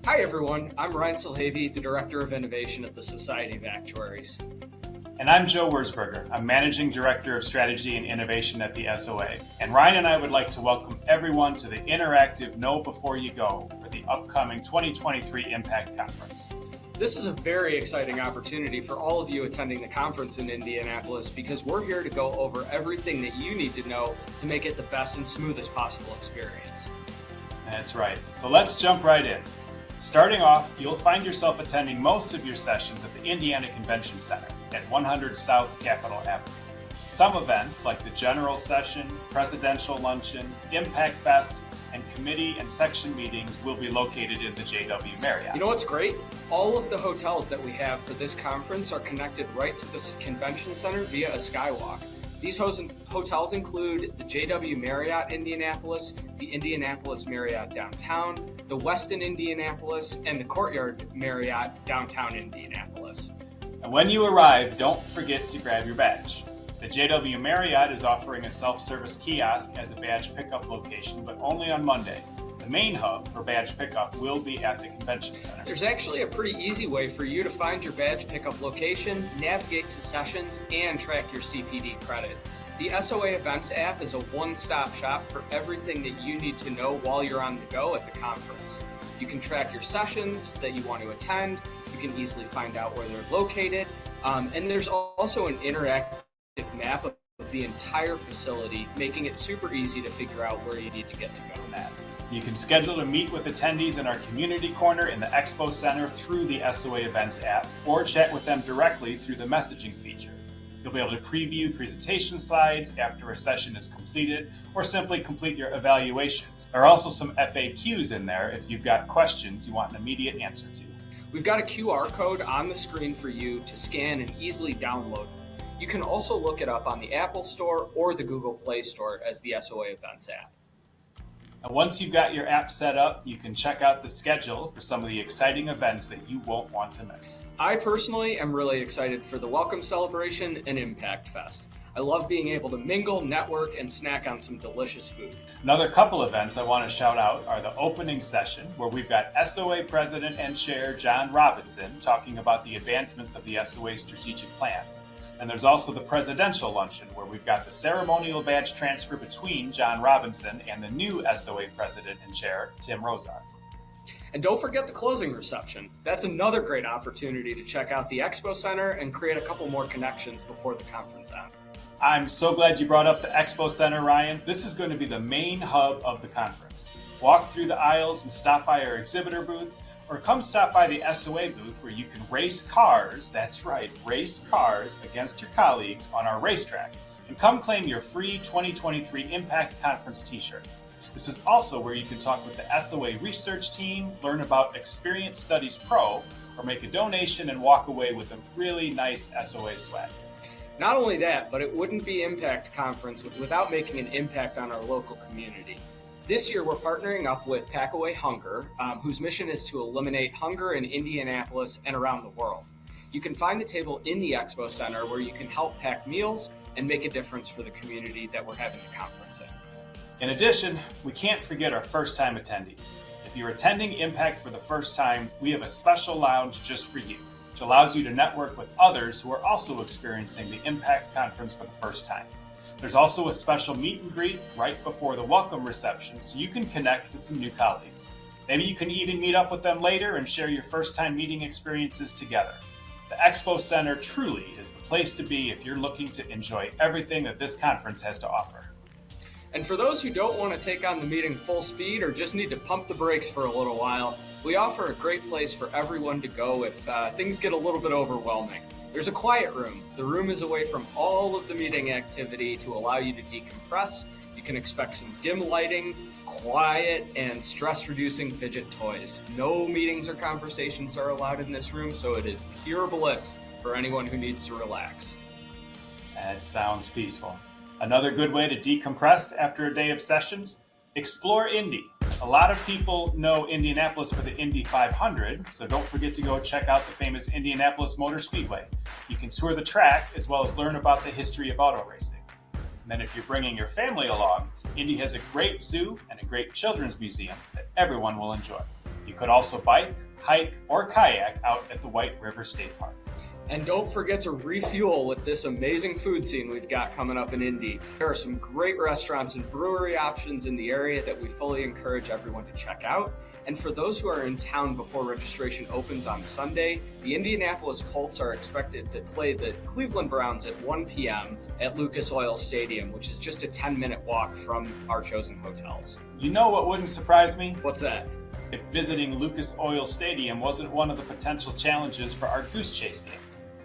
Hi everyone, I'm Ryan Silhavy, the Director of Innovation at the Society of Actuaries. And I'm Joe Wurzberger. I'm Managing Director of Strategy and Innovation at the SOA. And Ryan and I would like to welcome everyone to the interactive Know Before You Go for the upcoming 2023 ImpACT Conference. This is a very exciting opportunity for all of you attending the conference in Indianapolis because we're here to go over everything that you need to know to make it the best and smoothest possible experience. That's right. So let's jump right in. Starting off, you'll find yourself attending most of your sessions at the Indiana Convention Center at 100 South Capitol Avenue. Some events like the General Session, Presidential Luncheon, ImpACT Fest, and committee and section meetings will be located in the JW Marriott. You know what's great? All of the hotels that we have for this conference are connected right to this convention center via a skywalk. These hotels include the JW Marriott Indianapolis, the Indianapolis Marriott Downtown, the Westin Indianapolis, and the Courtyard Marriott Downtown Indianapolis. And when you arrive, don't forget to grab your badge. The JW Marriott is offering a self-service kiosk as a badge pickup location, but only on Monday. The main hub for badge pickup will be at the convention center. There's actually a pretty easy way for you to find your badge pickup location, navigate to sessions, and track your CPD credit. The SOA Events app is a one-stop shop for everything that you need to know while you're on the go at the conference. You can track your sessions that you want to attend, you can easily find out where they're located, and there's also an interactive map of the entire facility, making it super easy to figure out where you need to get to go. You can schedule to meet with attendees in our community corner in the Expo Center through the SOA Events app, or chat with them directly through the messaging feature. You'll be able to preview presentation slides after a session is completed, or simply complete your evaluations. There are also some FAQs in there if you've got questions you want an immediate answer to. We've got a QR code on the screen for you to scan and easily download. You can also look it up on the Apple Store or the Google Play Store as the SOA Events app. And once you've got your app set up, you can check out the schedule for some of the exciting events that you won't want to miss. I personally am really excited for the Welcome Celebration and ImpACT Fest. I love being able to mingle, network, and snack on some delicious food. Another couple events I want to shout out are the opening session, where we've got SOA President and Chair John Robinson talking about the advancements of the SOA strategic plan. And there's also the Presidential Luncheon, where we've got the ceremonial badge transfer between John Robinson and the new SOA President and Chair, Tim Rozar. And don't forget the closing reception. That's another great opportunity to check out the Expo Center and create a couple more connections before the conference ends. I'm so glad you brought up the Expo Center, Ryan. This is going to be the main hub of the conference. Walk through the aisles and stop by our exhibitor booths, or come stop by the SOA booth where you can race cars, that's right, race cars against your colleagues on our racetrack, and come claim your free 2023 ImpACT Conference t-shirt. This is also where you can talk with the SOA research team, learn about Experience Studies Pro, or make a donation and walk away with a really nice SOA swag. Not only that, but it wouldn't be ImpACT Conference without making an impact on our local community. This year, we're partnering up with Pack Away Hunger, whose mission is to eliminate hunger in Indianapolis and around the world. You can find the table in the Expo Center where you can help pack meals and make a difference for the community that we're having the conference in. In addition, we can't forget our first-time attendees. If you're attending ImpACT for the first time, we have a special lounge just for you, which allows you to network with others who are also experiencing the ImpACT conference for the first time. There's also a special meet and greet right before the welcome reception so you can connect with some new colleagues. Maybe you can even meet up with them later and share your first-time meeting experiences together. The Expo Center truly is the place to be if you're looking to enjoy everything that this conference has to offer. And for those who don't want to take on the meeting full speed or just need to pump the brakes for a little while, we offer a great place for everyone to go if things get a little bit overwhelming. There's a quiet room. The room is away from all of the meeting activity to allow you to decompress. You can expect some dim lighting, quiet, and stress-reducing fidget toys. No meetings or conversations are allowed in this room, so it is pure bliss for anyone who needs to relax. That sounds peaceful. Another good way to decompress after a day of sessions? Explore Indy. A lot of people know Indianapolis for the Indy 500, so don't forget to go check out the famous Indianapolis Motor Speedway. You can tour the track as well as learn about the history of auto racing. And then if you're bringing your family along, Indy has a great zoo and a great children's museum that everyone will enjoy. You could also bike, hike, or kayak out at the White River State Park. And don't forget to refuel with this amazing food scene we've got coming up in Indy. There are some great restaurants and brewery options in the area that we fully encourage everyone to check out. And for those who are in town before registration opens on Sunday, the Indianapolis Colts are expected to play the Cleveland Browns at 1 p.m. at Lucas Oil Stadium, which is just a 10-minute walk from our chosen hotels. You know what wouldn't surprise me? What's that? If visiting Lucas Oil Stadium wasn't one of the potential challenges for our Goose Chase game.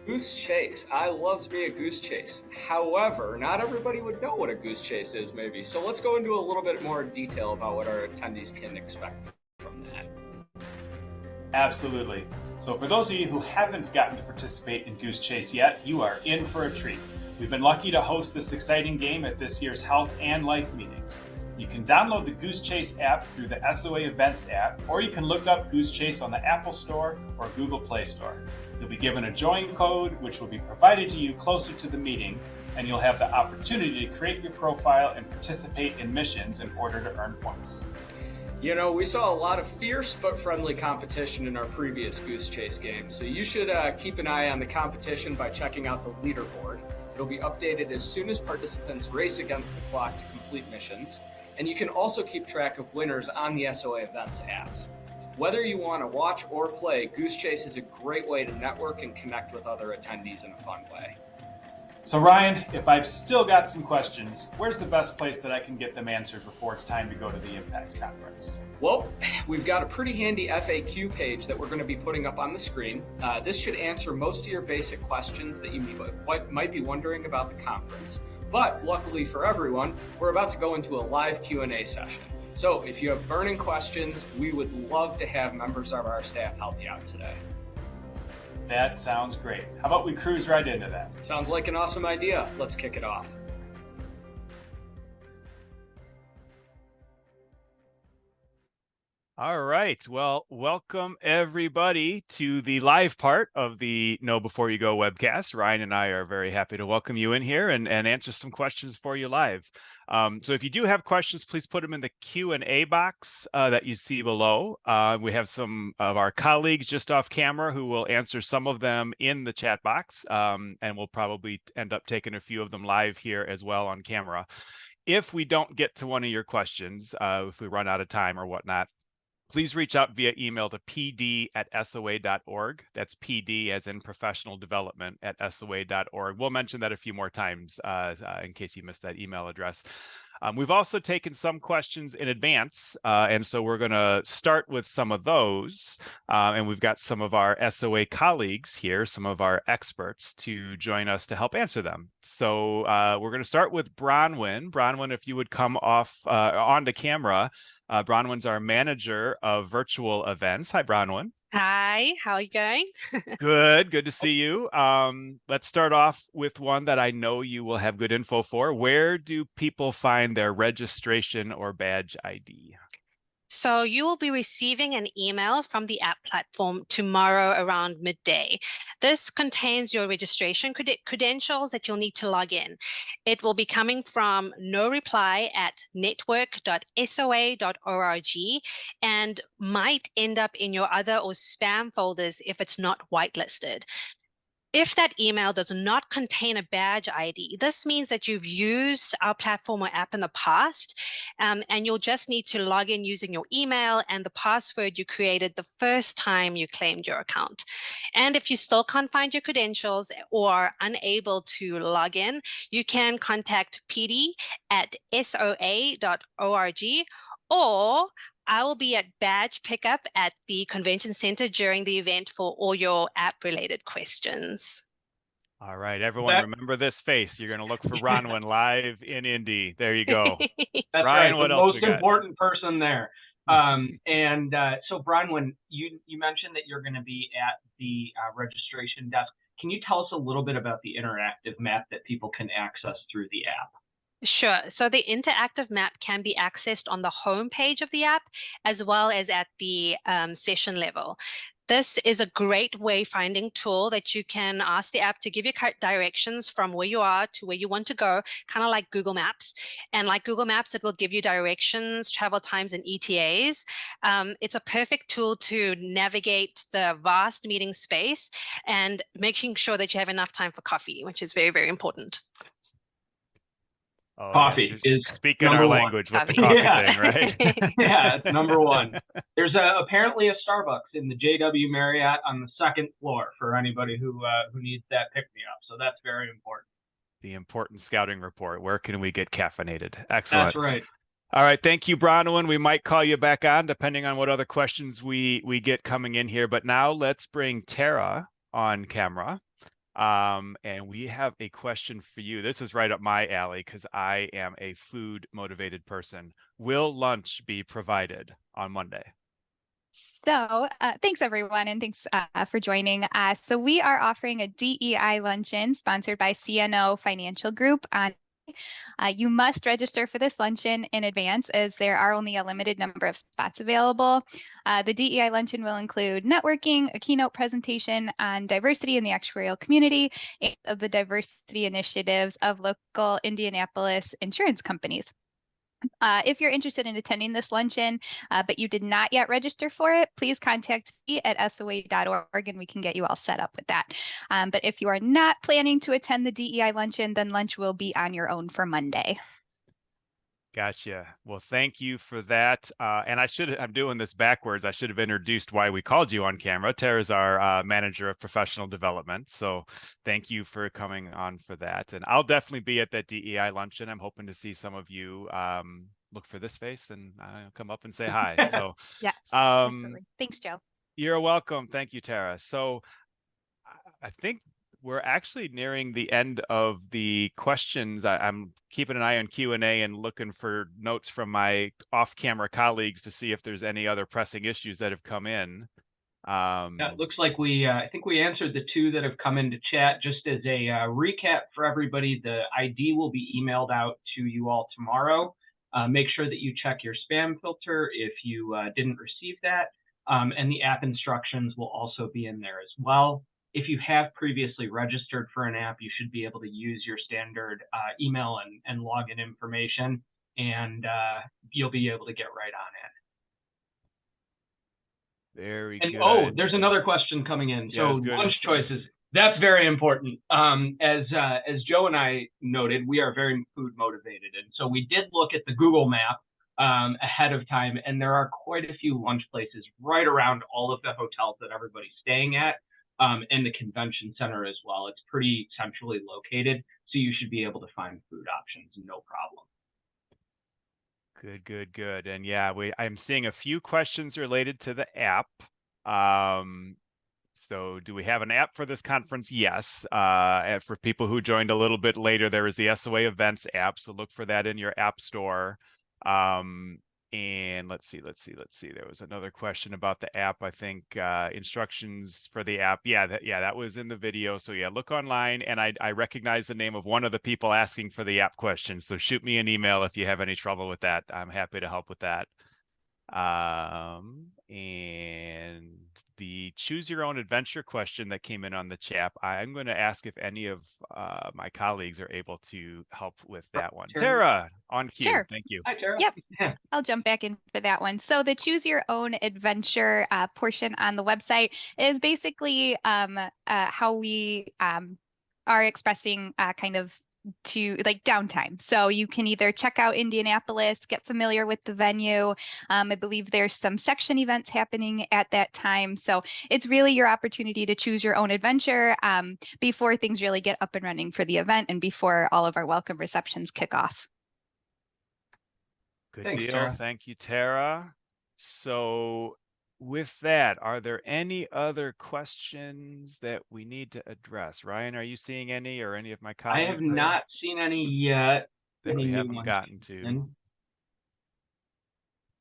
Goose chase. I loved me a goose chase. However, not everybody would know what a goose chase is, maybe. So let's go into a little bit more detail about what our attendees can expect from that. Absolutely. So for those of you who haven't gotten to participate in Goose Chase yet, you are in for a treat. We've been lucky to host this exciting game at this year's Health and Life meetings. You can download the Goose Chase app through the SOA Events app, or you can look up Goose Chase on the Apple Store or Google Play Store. You'll be given a join code, which will be provided to you closer to the meeting, and you'll have the opportunity to create your profile and participate in missions in order to earn points. You know, we saw a lot of fierce but friendly competition in our previous Goose Chase game, so you should keep an eye on the competition by checking out the leaderboard. It'll be updated as soon as participants race against the clock to complete missions, and you can also keep track of winners on the SOA Events apps. Whether you want to watch or play, Goose Chase is a great way to network and connect with other attendees in a fun way. So Ryan, if I've still got some questions, where's the best place that I can get them answered before it's time to go to the ImpACT conference? Well, we've got a pretty handy FAQ page that we're going to be putting up on the screen. This should answer most of your basic questions that you might be wondering about the conference. But luckily for everyone, we're about to go into a live Q&A session. So if you have burning questions, we would love to have members of our staff help you out today. That sounds great. How about we cruise right into that? Sounds like an awesome idea. Let's kick it off. All right. Well, welcome everybody to the live part of the Know Before You Go webcast. Ryan and I are very happy to welcome you in here and answer some questions for you live. So if you do have questions, please put them in the Q&A box that you see below. We have some of our colleagues just off camera who will answer some of them in the chat box, and we'll probably end up taking a few of them live here as well on camera. If we don't get to one of your questions, if we run out of time or whatnot, please reach out via email to pd@soa.org. That's PD as in professional development at SOA.org. We'll mention that a few more times in case you missed that email address. We've also taken some questions in advance, and so we're going to start with some of those. And we've got some of our SOA colleagues here, some of our experts, to join us to help answer them. So we're going to start with Bronwyn. Bronwyn, if you would come off onto camera. Bronwyn's our manager of virtual events. Hi, Bronwyn. Hi, how are you going? Good to see you. Let's start off with one that I know you will have good info for. Where do people find their registration or badge ID? So you will be receiving an email from the app platform tomorrow around midday. This contains your registration credentials that you'll need to log in. It will be coming from noreply@network.soa.org and might end up in your other or spam folders if it's not whitelisted. If that email does not contain a badge ID, this means that you've used our platform or app in the past, and you'll just need to log in using your email and the password you created the first time you claimed your account. And if you still can't find your credentials or are unable to log in, you can contact pd@soa.org, or I will be at badge pickup at the convention center during the event for all your app-related questions. All right, everyone, remember this face. You're going to look for Bronwyn live in Indy. There you go. That's Ryan, right. what The else we most got? important person there. So Bronwyn, you mentioned that you're going to be at the registration desk. Can you tell us a little bit about the interactive map that people can access through the app? Sure. So the interactive map can be accessed on the home page of the app as well as at the session level. This is a great wayfinding tool that you can ask the app to give you directions from where you are to where you want to go, kind of like Google Maps. And like Google Maps, it will give you directions, travel times, and ETAs. It's a perfect tool to navigate the vast meeting space and making sure that you have enough time for coffee, which is very, very important. Oh, Coffee yes. is Speaking number our one. language with the Coffee. coffee Yeah. thing, right? Yeah, it's number one. There's apparently a Starbucks in the JW Marriott on the second floor for anybody who needs that pick-me-up. So that's very important. The important scouting report. Where can we get caffeinated? Excellent. That's right. All right. Thank you, Bronwyn. We might call you back on depending on what other questions we get coming in here. But now let's bring Tara on camera. And we have a question for you. This is right up my alley because I am a food motivated person. Will lunch be provided on Monday? So thanks, everyone, and thanks for joining. So we are offering a DEI luncheon sponsored by CNO Financial Group on you must register for this luncheon in advance as there are only a limited number of spots available. The DEI luncheon will include networking, a keynote presentation on diversity in the actuarial community, and of the diversity initiatives of local Indianapolis insurance companies. If you're interested in attending this luncheon, but you did not yet register for it, please contact me at SOA.org and we can get you all set up with that. But if you are not planning to attend the DEI luncheon, then lunch will be on your own for Monday. Gotcha. Well, thank you for that. And I'm doing this backwards. I should have introduced why we called you on camera. Tara's our manager of professional development. So thank you for coming on for that. And I'll definitely be at that DEI luncheon. I'm hoping to see some of you look for this face and come up and say hi. So yes, absolutely. Thanks, Joe. You're welcome. Thank you, Tara. So I think we're actually nearing the end of the questions. I'm keeping an eye on Q&A and looking for notes from my off-camera colleagues to see if there's any other pressing issues that have come in. It looks like I think we answered the two that have come into chat. Just as a recap for everybody, the ID will be emailed out to you all tomorrow. Make sure that you check your spam filter if you didn't receive that. And the app instructions will also be in there as well. If you have previously registered for an app, you should be able to use your standard email and login information, and you'll be able to get right on in. Very and, good. Oh, there's another question coming in. Yeah, so lunch choices, that's very important. As Joe and I noted, we are very food motivated. And so we did look at the Google map ahead of time, and there are quite a few lunch places right around all of the hotels that everybody's staying at. And the convention center as well. It's pretty centrally located, so you should be able to find food options, no problem. Good. And yeah, I'm seeing a few questions related to the app. So do we have an app for this conference? Yes. And for people who joined a little bit later, there is the SOA events app. So look for that in your app store. And let's see. There was another question about the app. I think instructions for the app. Yeah, that was in the video. So yeah, look online. And I recognize the name of one of the people asking for the app question. So shoot me an email if you have any trouble with that. I'm happy to help with that. And the choose your own adventure question that came in on the chat, I'm going to ask if any of my colleagues are able to help with that one. Tara, on cue. Sure. Thank you. Hi, Tara. Yep. I'll jump back in for that one. So the choose your own adventure portion on the website is basically how we are expressing kind of to like downtime. So you can either check out Indianapolis, get familiar with the venue. I believe there's some section events happening at that time. So it's really your opportunity to choose your own adventure before things really get up and running for the event and before all of our welcome receptions kick off. Good Thanks, deal. Tara. Thank you, Tara. So with that, are there any other questions that we need to address? Ryan, are you seeing any or any of my colleagues? I have not seen any yet. That we haven't gotten to.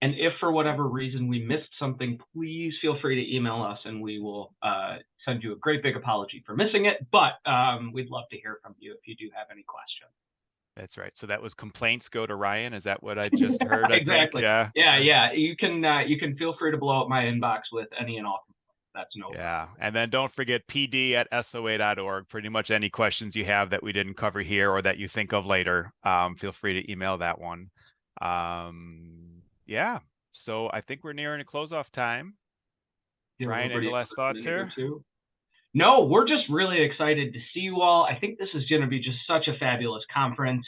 And if for whatever reason we missed something, please feel free to email us and we will send you a great big apology for missing it. But we'd love to hear from you if you do have any questions. That's right. So that was complaints go to Ryan. Is that what I just heard? Exactly. I think? Yeah. Yeah. You can feel free to blow up my inbox with any and all. that's no Yeah. problem. And then don't forget pd@soa.org. Pretty much any questions you have that we didn't cover here or that you think of later, feel free to email that one. Yeah. So I think we're nearing a close-off time. Give Ryan, any everybody last another thoughts minute or here? two. No, we're just really excited to see you all. I think this is going to be just such a fabulous conference.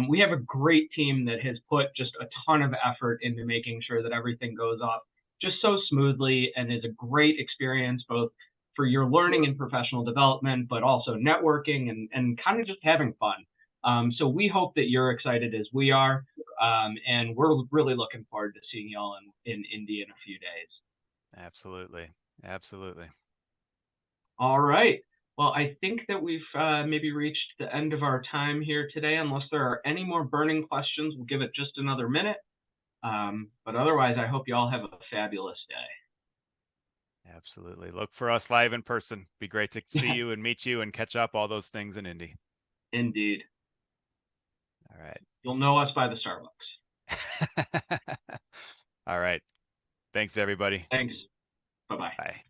We have a great team that has put just a ton of effort into making sure that everything goes off just so smoothly and is a great experience both for your learning and professional development, but also networking and kind of just having fun. So we hope that you're excited as we are, and we're really looking forward to seeing you all in Indy in a few days. Absolutely. Absolutely. All right. Well, I think that we've maybe reached the end of our time here today. Unless there are any more burning questions, we'll give it just another minute. But otherwise, I hope you all have a fabulous day. Absolutely. Look for us live in person. Be great to see Yeah, you and meet you and catch up all those things in Indy. indeed. All right. You'll know us by the Starbucks. All right. Thanks, everybody. Thanks. Bye-bye. Bye.